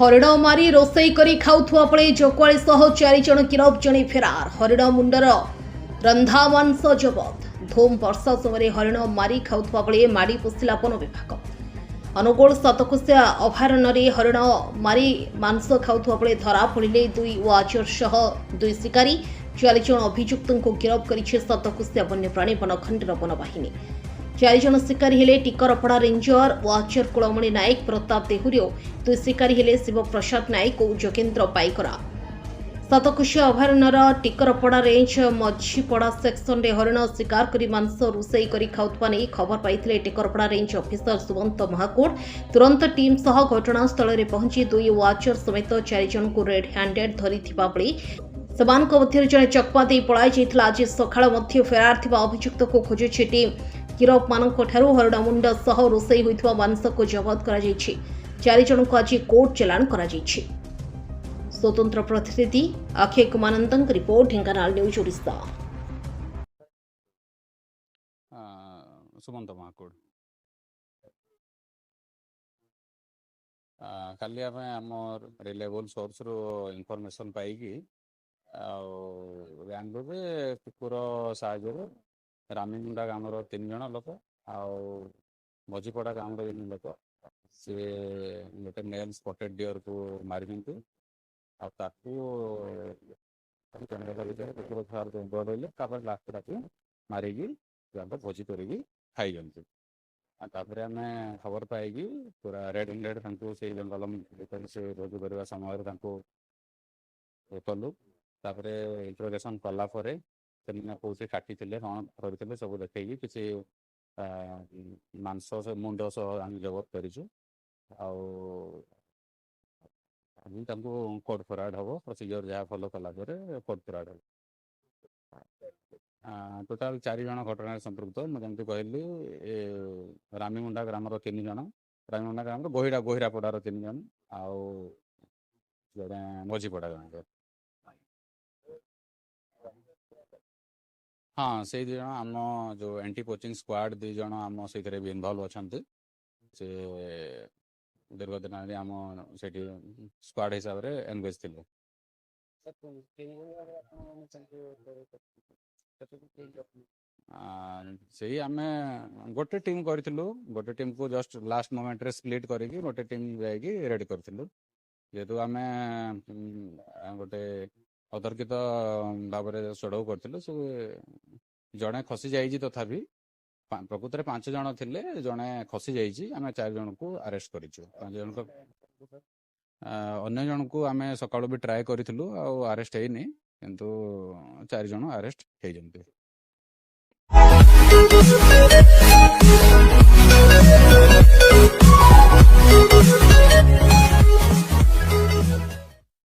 हरिण मारी रोसई करी खाउथुआ पळे जोकवाळी सह 4 जण गिरफ जणे फेरार। हरिण मुंडर रंधा मांस जबत। धूम वर्षा समय हरिण मारी खाउथुआ पळे माडी पशिला वन विभाग। अनुगोल सतकोशिया अभयारण्य हरिण मारी मांस खाउथुआ पळे धरा पड़िले 2 वाचर सह 2 शिकारी। 4 जण अभियुक्त को गिरफ करिछे सतकोशिया वन्यप्राणी वनखंडर वनबाहिनी। 4 जण शिकारी हेले टिकरपड़ा रेंजर वाचर कुलमणि नायक, प्रताप देहुरियो। 2 शिकारी हेले शिवप्रसाद नायक और जोगेन्द्र पाइकरा। सतकोशिया अभयारण्यर टिकरपड़ा रेंज मझीपड़ा सेक्शन रे हरिण शिकार करी मांस रोसई करी खाउथुआ नै खबर पाइथिले टिकरपड़ा रेंज ऑफिसर सुमंत महाकोट। तुरंत टीम सह घटनास्थल रे पहुंची 2 वाचर समेत 4 जण को रेड हैंडेड धरिथिबा बळी सेमानक मध्य जणे चकपा दे पळाई जाइथिला। आज सकाळ मध्य फेरार थिबा अभियुक्त को खोजुछि टीम। गिरफ मानक ठारू हरिण मुंड सह रोसई होइथिबा मांस को जबत करा जाइछि। 4 जण को आज कोर्ट चालान करा जाइछि। स्वतंत्र प्रतिनिधि अक्षय कुमानंदन रिपोर्ट ढेंकानाल न्यूज ओडिशा। सुमंत महाकोड खाली आम रिलायबल सोर्स रो इनफॉरमेशन पाई बेंगलोर कुकुर साहय रामीमुंडा ग्राम 3 जण लोक मझीपड़ा ग्राम 3 लोक सी गोटे मेल स्पॉटेड डियर को मारी कुकुर छुआर रही लास्ट रात मारिकी भोजी करके खाई तापर आम खबर पाई पूरा रेड हैंडेड से जंगल से भोजी करने समय कलु तापर इंट्रोगेशन कलापर कौन काटी कौन करते सब देखी किसी मांस मुंड सह जबत करूँ कोर्ट फरवर्ड हम प्रोसीजर जहाँ फॉलो कलापर कोर्ट फरवर्ड हम। टोटाल 4 जण घटना संपृक्त मुझे कहली रामीमुंडा ग्राम 3 जण रामीमुंडा ग्राम गोहिरापड़ार 3 जण जड़े मझीपड़ा गाँव। हाँ से 2 जण आम जो एंटी पोचिंग स्क्वाड 2 जण आम से भी इनवॉल्व अच्छा से दीर्घ दिन आम से स्क्वाड हिसाब से एनगेज थे। से आम गोटे टीम करूँ गोटे टीम को जस्ट लास्ट मोमेंट रे स्प्लिट करके गोटे टीम जाकि रेडी करूँ जेहेतु आम गोटे अतर्कित भाव में चढ़ाऊ करूँ सब जड़े खसी जाइए तथापि प्रकृत में 5 जण थे जड़े खसी जाइए आम 4 जण को अरेस्ट करूँ। 5 जन अन्य जन को आम सकाळु भी ट्राए करूँ अरेस्ट होनी किंतु 4 जण अरेस्ट हो।